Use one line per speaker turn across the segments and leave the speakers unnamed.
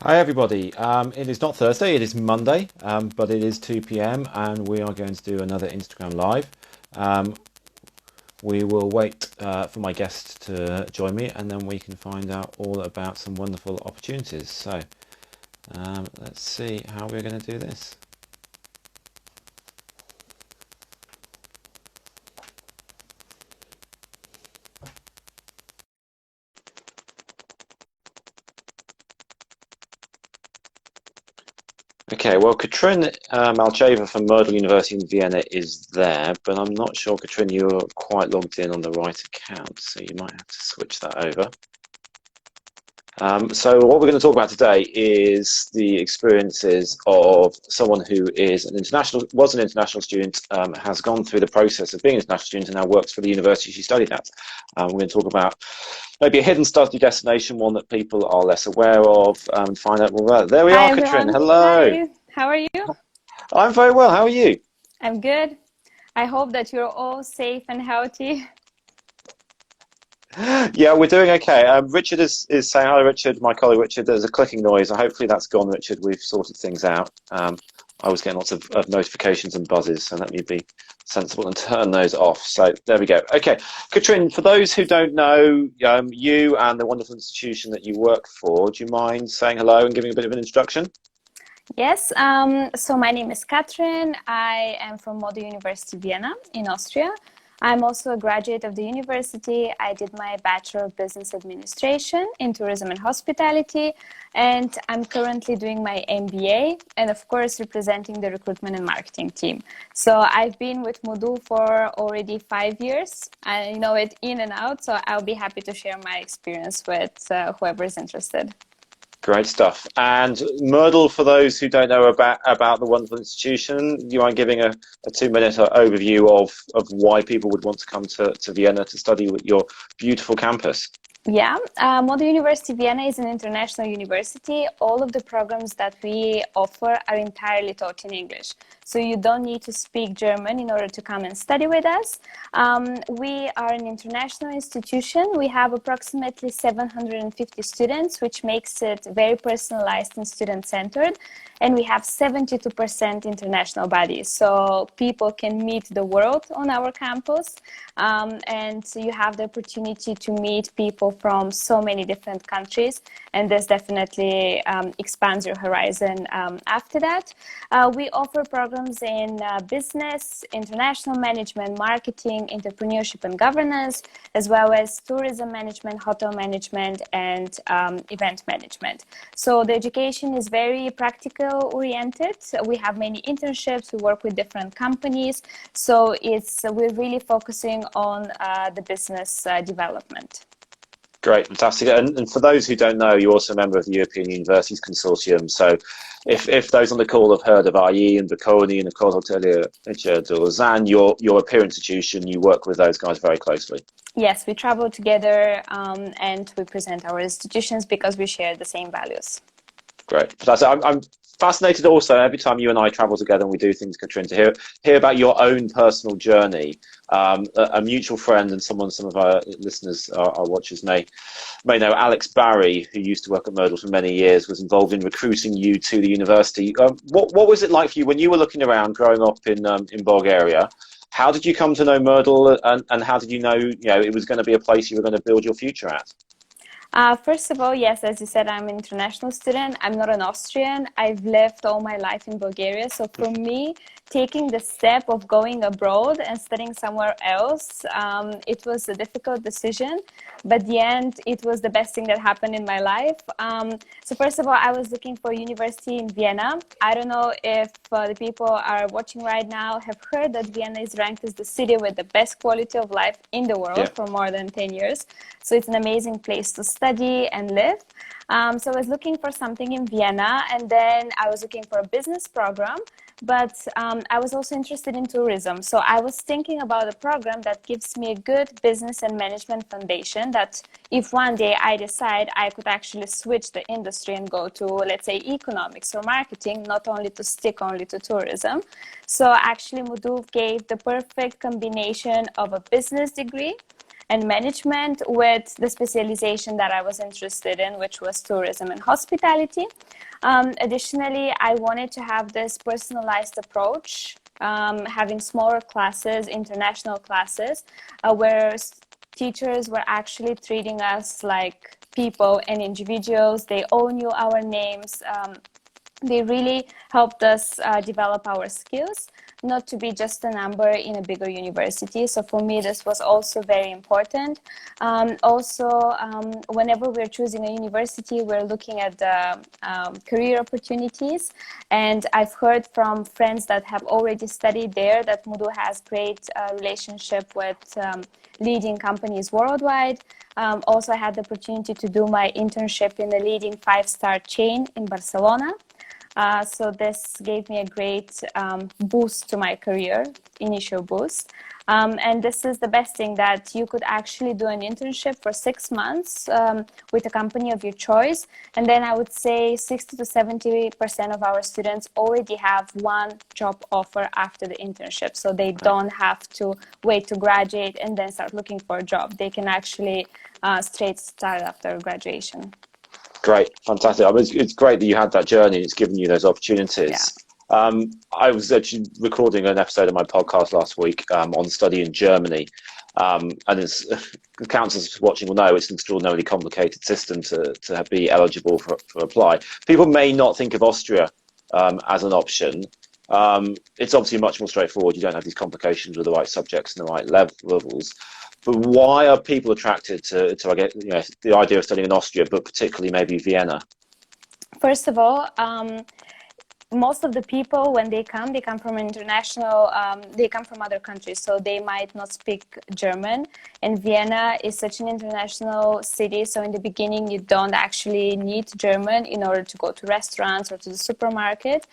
Hi everybody. It is not Thursday, it is Monday, but it is 2 p.m. and we are going to do another Instagram live. Um, we will wait for my guest to join me and then we can find out all about some wonderful opportunities. So let's see how we're going to do this. Okay, well, Katrin Malcheva from Modul University in Vienna is there, but I'm not sure, Katrin, you're quite logged in on the right account, so you might have to switch that over. So what we're going to talk about today is the experiences of someone who is was an international student, has gone through the process of being an international student and now works for the university she studied at. We're going to talk about maybe a hidden study destination, one that people are less aware of, and find out more about it. There we
Hi
are, Katrin.
everyone.
Hello.
Hi. How are you?
I'm very well. How are you?
I'm good. I hope that you're all safe and healthy.
Yeah, we're doing okay. Richard is saying hi, Richard, my colleague Richard. There's a clicking noise. Hopefully that's gone, Richard. We've sorted things out. I was getting lots of notifications and buzzes, so let me be sensible and turn those off. So there we go. Okay, Katrin, for those who don't know you and the wonderful institution that you work for, do you mind saying hello and giving a bit of an introduction?
Yes, so my name is Katrin. I am from Modul University Vienna in Austria. I'm also a graduate of the university. I did my Bachelor of Business Administration in Tourism and Hospitality, and I'm currently doing my MBA and of course representing the recruitment and marketing team. So I've been with Modul for already 5 years. I know it in and out, so I'll be happy to share my experience with whoever is interested.
Great stuff. And Myrtle, for those who don't know about the wonderful institution, do you mind giving a 2 minute overview of why people would want to come to Vienna to study with your beautiful campus?
Yeah, Model University Vienna is an international university. All of the programs that we offer are entirely taught in English. So you don't need to speak German in order to come and study with us. We are an international institution. We have approximately 750 students, which makes it very personalized and student-centered. And we have 72% international bodies. So people can meet the world on our campus. And you have the opportunity to meet people from so many different countries, and this definitely expands your horizon after that. We offer programs in business, international management, marketing, entrepreneurship and governance, as well as tourism management, hotel management, and event management. So the education is very practical oriented. We have many internships, we work with different companies, so we're really focusing on the business development.
Great, fantastic. And for those who don't know, you're also a member of the European Universities Consortium. So
Yeah.
if those on the call have heard of IE and Bocconi and of course Hotelier de Lausanne, your peer institution, you work with those guys very closely.
Yes, we travel together and we present our institutions because we share the same values.
Great. Fantastic. I'm fascinated also every time you and I travel together and we do things, Katrin, to hear about your own personal journey. A mutual friend and some of our listeners, our watchers may know Alex Barry, who used to work at Modul for many years, was involved in recruiting you to the university. What was it like for you when you were looking around growing up in Bulgaria? How did you come to know Modul and how did you know it was going to be a place you were going to build your future at?
First of all, yes, as you said, I'm an international student. I'm not an Austrian. I've lived all my life in Bulgaria. So for me, taking the step of going abroad and studying somewhere else, it was a difficult decision. But the end, it was the best thing that happened in my life. So first of all, I was looking for a university in Vienna. I don't know if the people are watching right now have heard that Vienna is ranked as the city with the best quality of life in the world
Yeah.
for more than 10 years. So it's an amazing place to study and live. So I was looking for something in Vienna, and then I was looking for a business program, but I was also interested in tourism. So I was thinking about a program that gives me a good business and management foundation that if one day I decide I could actually switch the industry and go to, let's say, economics or marketing, not only to stick only to tourism. So actually Modul gave the perfect combination of a business degree and management with the specialization that I was interested in, which was tourism and hospitality. Additionally, I wanted to have this personalized approach, having smaller classes, international classes, where teachers were actually treating us like people and individuals. They all knew our names. They really helped us develop our skills, not to be just a number in a bigger university. So for me, this was also very important. Whenever we're choosing a university, we're looking at the career opportunities. And I've heard from friends that have already studied there that Modul has great relationship with leading companies worldwide. Also, I had the opportunity to do my internship in a leading 5-star chain in Barcelona. So this gave me a great boost to my career, initial boost. And this is the best thing, that you could actually do an internship for 6 months with a company of your choice. And then I would say 60 to 70% of our students already have one job offer after the internship. So they don't have to wait to graduate and then start looking for a job. They can actually straight start after graduation.
Great, fantastic. I mean, it's great that you had that journey. It's given you those opportunities. Yeah. I was actually recording an episode of my podcast last week on study in Germany, and it's, councillors watching will know it's an extraordinarily complicated system to be eligible for apply. People may not think of Austria as an option. It's obviously much more straightforward. You don't have these complications with the right subjects and the right levels. But why are people attracted to I guess, the idea of studying in Austria, but particularly maybe Vienna?
First of all, most of the people, when they come from international, they come from other countries, so they might not speak German. And Vienna is such an international city, so in the beginning you don't actually need German in order to go to restaurants or to the supermarket.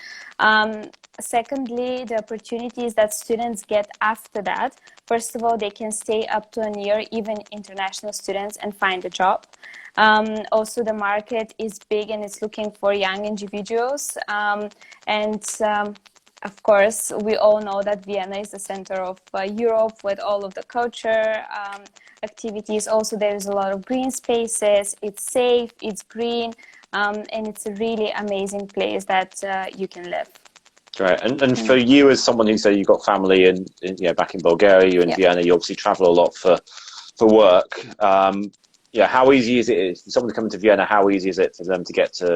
Secondly, the opportunities that students get after that, first of all, they can stay up to a year, even international students, and find a job. Also, the market is big and it's looking for young individuals. Of course, we all know that Vienna is the center of Europe with all of the culture activities. Also, there is a lot of green spaces. It's safe, it's green, and it's a really amazing place that you can live.
Right, and for you as someone who said you've got family in back in Bulgaria, you're in Vienna, you obviously travel a lot for work. How easy is it for someone to come to Vienna? How easy is it for them to get to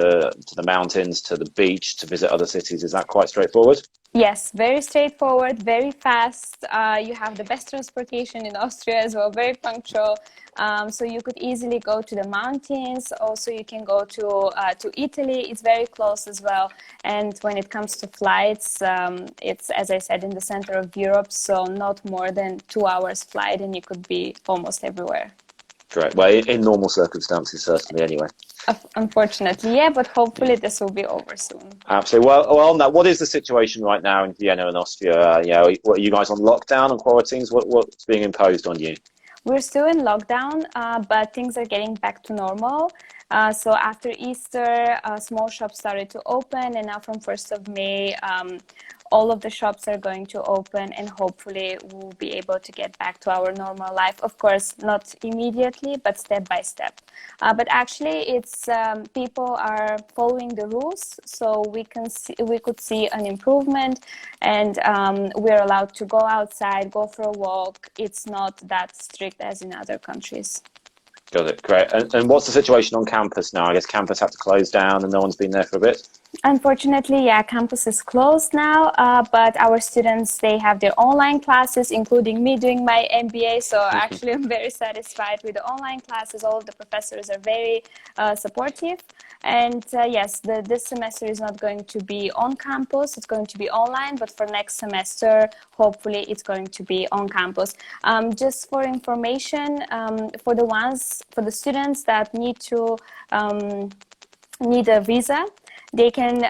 the mountains, to the beach, to visit other cities? Is that quite straightforward?
Yes, very straightforward, very fast. You have the best transportation in Austria as well, very punctual. So you could easily go to the mountains. Also, you can go to Italy. It's very close as well. And when it comes to flights, it's, as I said, in the center of Europe, so not more than 2 hours flight, and you could be almost everywhere.
Great. Well, in normal circumstances, certainly, anyway.
Unfortunately, yeah, but hopefully this will be over soon.
Absolutely. Well, on that, what is the situation right now in Vienna and Austria? Are you guys on lockdown and quarantines? What's being imposed on you?
We're still in lockdown, but things are getting back to normal. So after Easter, small shops started to open, and now from 1st of May, all of the shops are going to open, and hopefully we'll be able to get back to our normal life. Of course, not immediately, but step by step. But actually, it's people are following the rules, so we could see an improvement, and we're allowed to go outside, go for a walk. It's not that strict as in other countries.
Got it. Great. And what's the situation on campus now? I guess campus had to close down and no one's been there for a bit.
Unfortunately, yeah, campus is closed now, but our students, they have their online classes, including me doing my MBA. So actually, I'm very satisfied with the online classes. All of the professors are very supportive. And yes, this semester is not going to be on campus. It's going to be online, but for next semester, hopefully it's going to be on campus. Just for information, for the students that need a visa, they can,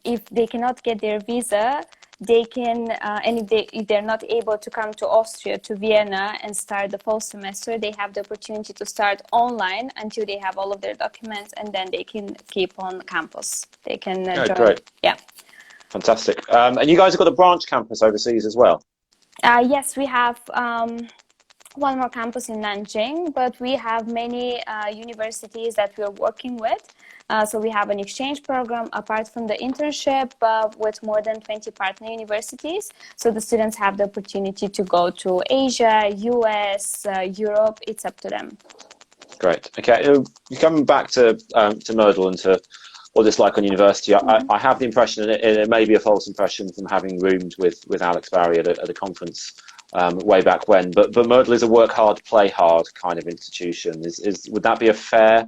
if they cannot get their visa, they can, and if they're not able to come to Austria, to Vienna, and start the fall semester, they have the opportunity to start online until they have all of their documents, and then they can keep on campus. They can join.
Great.
Yeah.
Fantastic. And you guys have got a branch campus overseas as well?
Yes, we have one more campus in Nanjing, but we have many universities that we're working with. So we have an exchange program apart from the internship with more than 20 partner universities. So the students have the opportunity to go to Asia, US, Europe. It's up to them.
Great. Okay, coming back to Modul and to what it's like on university, I have the impression, and it may be a false impression from having roomed with Alex Barry at a conference way back when, but Modul is a work hard, play hard kind of institution. Would that be a fair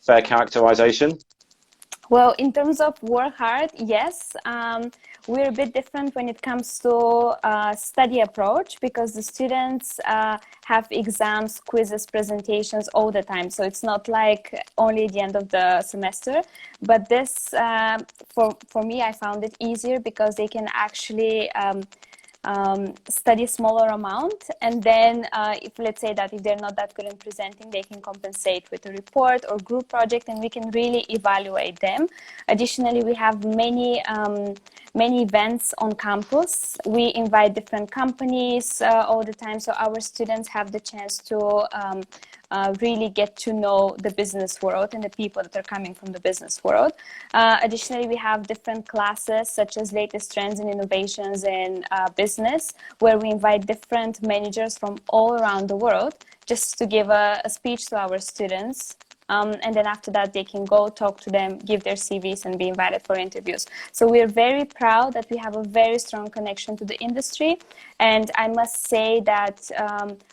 characterization?
Well, in terms of work hard, yes. We're a bit different when it comes to study approach, because the students have exams, quizzes, presentations all the time. So it's not like only at the end of the semester. But this, for me, I found it easier because they can actually study smaller amount, and then if let's say that if they're not that good in presenting, they can compensate with a report or group project, and we can really evaluate them. Additionally, we have many events on campus. We invite different companies all the time, so our students have the chance to really get to know the business world and the people that are coming from the business world. Additionally, we have different classes such as latest trends and innovations in business, where we invite different managers from all around the world just to give a speech to our students. And then after that, they can go talk to them, give their CVs, and be invited for interviews. So we're very proud that we have a very strong connection to the industry. And I must say that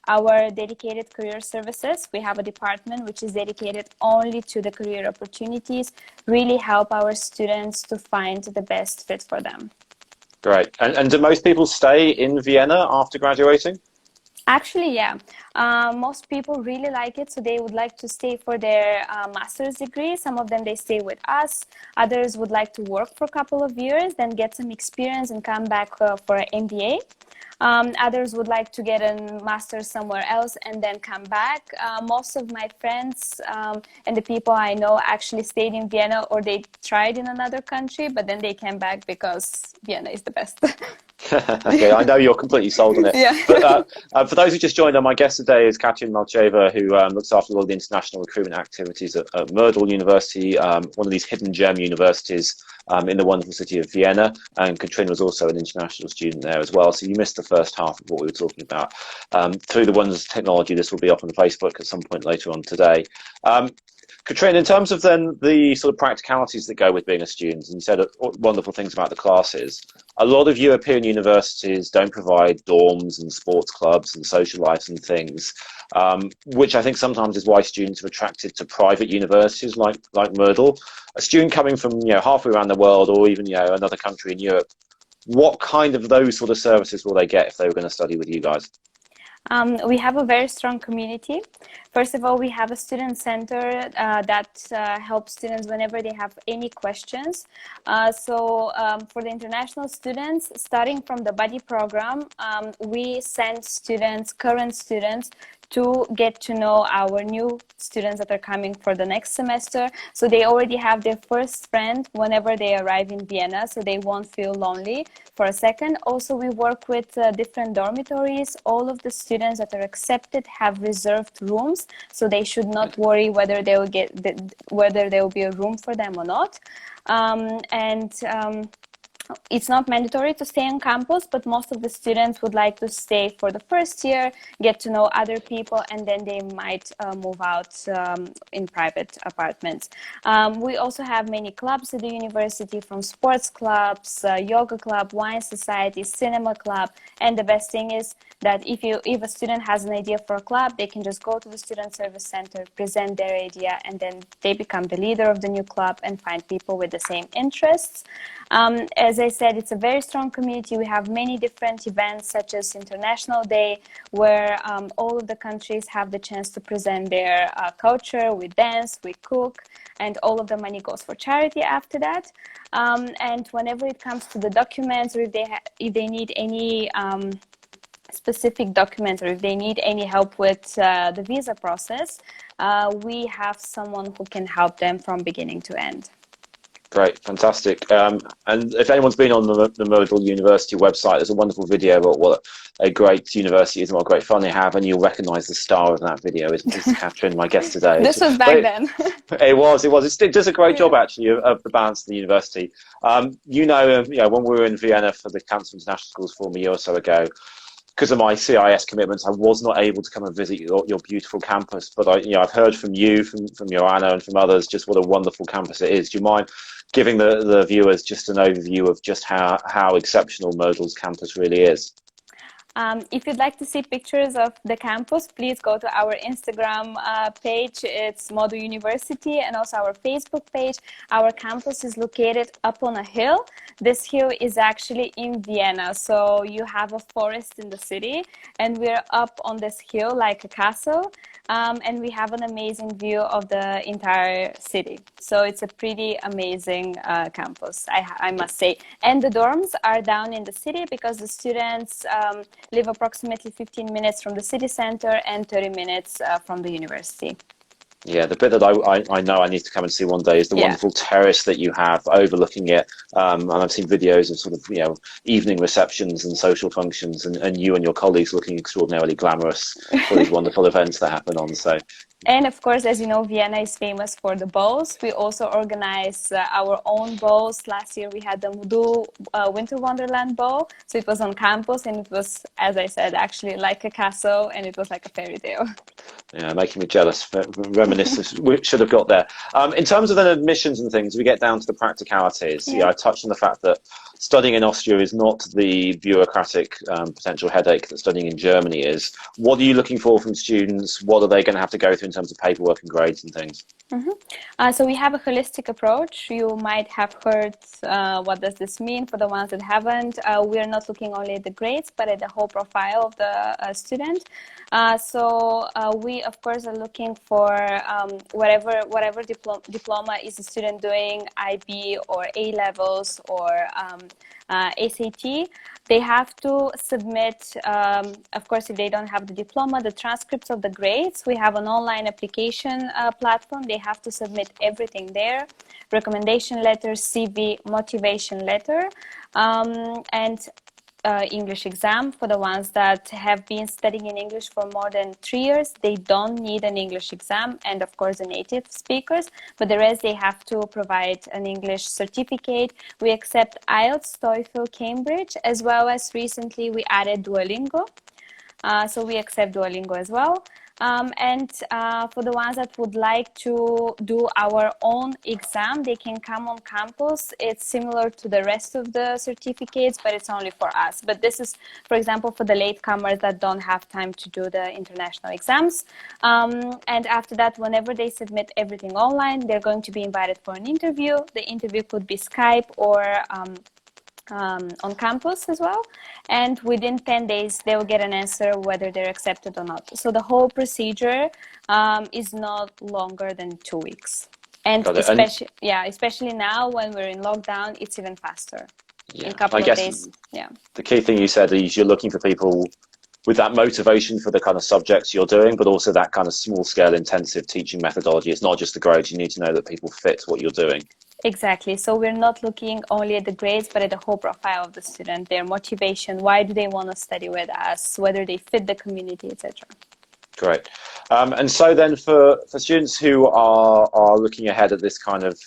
our dedicated career services, we have a department which is dedicated only to the career opportunities, really help our students to find the best fit for them.
Great. And do most people stay in Vienna after graduating?
Actually, yeah. Most people really like it, so they would like to stay for their master's degree. Some of them, they stay with us. Others would like to work for a couple of years, then get some experience and come back for an MBA. Others would like to get a master's somewhere else and then come back. Most of my friends and the people I know actually stayed in Vienna, or they tried in another country, but then they came back because Vienna is the best.
Okay, I know you're completely sold on it.
Yeah.
But for those who just joined, my guest today is Katrin Malcheva, who looks after all the international recruitment activities at Modul University, one of these hidden gem universities in the wonderful city of Vienna. And Katrin was also an international student there as well. So you missed the first half of what we were talking about. Through the wonders of technology, this will be up on Facebook at some point later on today. Katrin, in terms of then the sort of practicalities that go with being a student, and you said wonderful things about the classes, a lot of European universities don't provide dorms and sports clubs and social lives and things, which I think sometimes is why students are attracted to private universities like Modul. A student coming from halfway around the world, or even another country in Europe, what kind of those sort of services will they get if they were going to study with you guys?
We have a very strong community. First of all, we have a student center that helps students whenever they have any questions. So for the international students, starting from the buddy program, we send students, current students, to get to know our new students that are coming for the next semester. So they already have their first friend whenever they arrive in Vienna, so they won't feel lonely for a second. Also, we work with different dormitories. All of the students that are accepted have reserved rooms, so they should not worry whether they will whether there will be a room for them or not. It's not mandatory to stay on campus, but most of the students would like to stay for the first year, get to know other people, and then they might move out in private apartments. We also have many clubs at the university, from sports clubs, yoga club, wine society, cinema club. And the best thing is that if a student has an idea for a club, they can just go to the student service center, present their idea, and then they become the leader of the new club and find people with the same interests. As I said, it's a very strong community. We have many different events, such as International Day, where all of the countries have the chance to present their culture. We dance, we cook, and all of the money goes for charity after that. And whenever it comes to the documents, or if they need any specific documents, or if they need any help with the visa process, we have someone who can help them from beginning to end.
Great, fantastic. And if anyone's been on the Modul University website, there's a wonderful video about what a great university is and what great fun they have, and you'll recognise the star of that video is Katrin, my guest today.
This was back then.
It was. It does a great job,
Yeah.
actually, of the balance of the university. When we were in Vienna for the Cancer International Schools Forum a year or so ago, because of my CIS commitments, I was not able to come and visit your beautiful campus. But I've heard from you, from Joanna, and from others, just what a wonderful campus it is. Do you mind giving the viewers just an overview of just how exceptional Modul's campus really is?
If you'd like to see pictures of the campus, please go to our Instagram page. It's Modul University, and also our Facebook page. Our campus is located up on a hill. This hill is actually in Vienna. So you have a forest in the city, and we're up on this hill like a castle. And we have an amazing view of the entire city. So it's a pretty amazing campus, I must say. And the dorms are down in the city because the students live approximately 15 minutes from the city center and 30 minutes from the university.
Yeah, the bit that I know I need to come and see one day is the wonderful terrace that you have overlooking it. And I've seen videos of sort of, evening receptions and social functions, and you and your colleagues looking extraordinarily glamorous for these wonderful events that happen on. So.
And of course, as you know, Vienna is famous for the balls. We also organize our own balls. Last year we had the Modul Winter Wonderland ball. So it was on campus, and it was, as I said, actually like a castle, and it was like a fairy tale.
Yeah, making me jealous. Reminiscent. We should have got there. In terms of then admissions and things, we get down to the practicalities.
Yeah.
I touched on the fact that studying in Austria is not the bureaucratic potential headache that studying in Germany is. What are you looking for from students? What are they going to have to go through in terms of paperwork and grades and things?
So we have a holistic approach. You might have heard what does this mean for the ones that haven't. We are not looking only at the grades, but at the whole profile of the student. So we, of course, are looking for whatever diploma is the student doing, IB or A levels or SAT. They have to submit, of course, if they don't have the diploma, the transcripts of the grades. We have an online application platform. They have to submit everything there: recommendation letter, CV, motivation letter, and English exam. For the ones that have been studying in English for more than 3 years, they don't need an English exam, and of course the native speakers, but the rest they have to provide an English certificate. We accept IELTS, TOEFL, Cambridge, as well as recently we added Duolingo. So we accept Duolingo as well. And for the ones that would like to do our own exam, they can come on campus. It's similar to the rest of the certificates, but it's only for us. But this is, for example, for the latecomers that don't have time to do the international exams. And after that, whenever they submit everything online, they're going to be invited for an interview. The interview could be Skype or on campus as well, and within 10 days they will get an answer whether they're accepted or not. So the whole procedure is not longer than 2 weeks, and especially now when we're in lockdown, it's even faster. In a couple of days.
The key thing you said is you're looking for people with that motivation for the kind of subjects you're doing, but also that kind of small scale intensive teaching methodology. It's not just the grades. You need to know that people fit what you're doing.
Exactly. So we're not looking only at the grades, but at the whole profile of the student, their motivation, why do they want to study with us, whether they fit the community, etc.
Great. And so then for students who are looking ahead at this kind of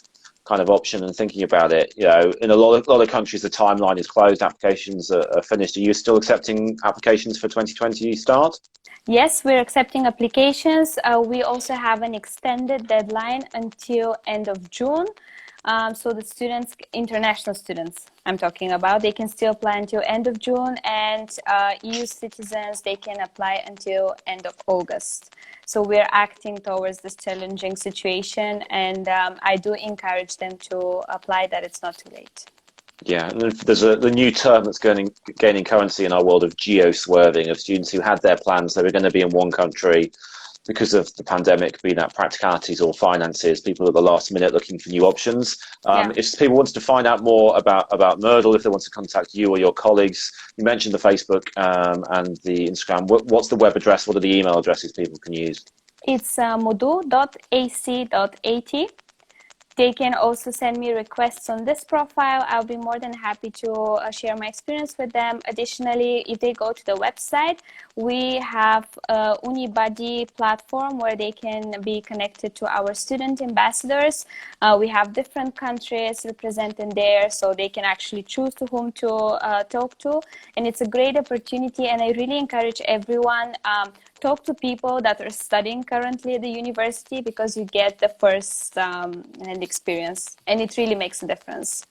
option and thinking about it, in a lot of countries, the timeline is closed, applications are finished. Are you still accepting applications for 2020 start?
Yes, we're accepting applications. We also have an extended deadline until end of June. So the students, international students I'm talking about, they can still apply until end of June, and EU citizens, they can apply until end of August. So we're acting towards this challenging situation, and I do encourage them to apply, that it's not too late.
Yeah, and there's the new term that's gaining currency in our world of geo-swerving, of students who had their plans, they were going to be in one country. Because of the pandemic, be that practicalities or finances, people at the last minute looking for new options. If people wanted to find out more about Modul, if they want to contact you or your colleagues, you mentioned the Facebook and the Instagram. What's the web address? What are the email addresses people can use?
It's modul.ac.at. They can also send me requests on this profile. I'll be more than happy to share my experience with them. Additionally, if they go to the website, we have a Unibuddy platform where they can be connected to our student ambassadors. We have different countries represented there, so they can actually choose to whom to talk to. And it's a great opportunity, and I really encourage everyone talk to people that are studying currently at the university, because you get the first hand experience, and it really makes a difference.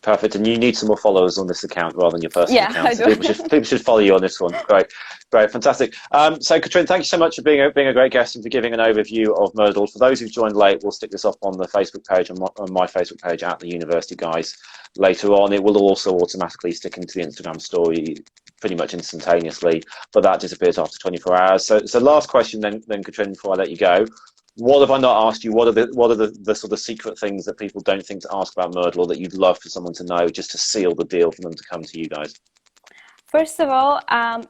Perfect. And you need some more followers on this account rather than your personal account.
I
So
do.
people should follow you on this one. Great, fantastic. So Katrin, thank you so much for being a great guest and for giving an overview of Modul. For those who've joined late, we'll stick this up on the Facebook page, on my Facebook page at the University Guys later on. It will also automatically stick into the Instagram story pretty much instantaneously, but that disappears after 24 hours. So last question then Katrin, before I let you go. What have I not asked you? What are the sort of secret things that people don't think to ask about Modul, or that you'd love for someone to know just to seal the deal for them to come to you guys?
First of all,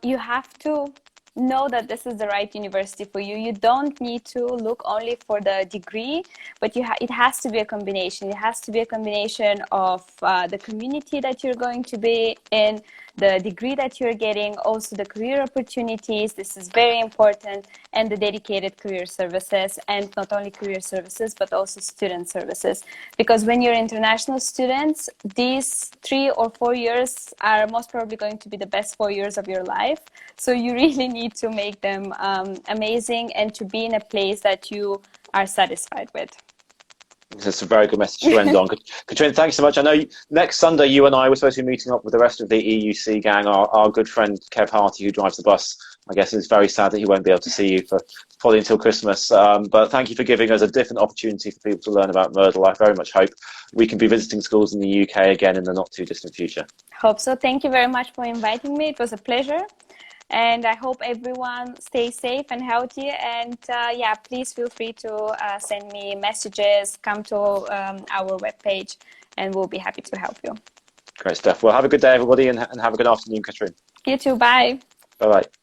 you have to know that this is the right university for you. You don't need to look only for the degree, but it has to be a combination. It has to be a combination of the community that you're going to be in, the degree that you're getting, also the career opportunities. This is very important, and the dedicated career services, and not only career services, but also student services. Because when you're international students, these 3 or 4 years are most probably going to be the best 4 years of your life. So you really need to make them amazing, and to be in a place that you are satisfied with.
That's a very good message to end on. Katrin, thanks so much. I know next Sunday you and I were supposed to be meeting up with the rest of the EUC gang. Our good friend Kev Harty, who drives the bus, I guess it's very sad that he won't be able to see you for probably until Christmas. But thank you for giving us a different opportunity for people to learn about Modul. I very much hope we can be visiting schools in the UK again in the not too distant future.
Hope so. Thank you very much for inviting me. It was a pleasure. And I hope everyone stays safe and healthy. And yeah, please feel free to send me messages, come to our webpage, and we'll be happy to help you.
Great stuff. Well, have a good day, everybody, and have a good afternoon, Katrin.
You too. Bye.
Bye-bye.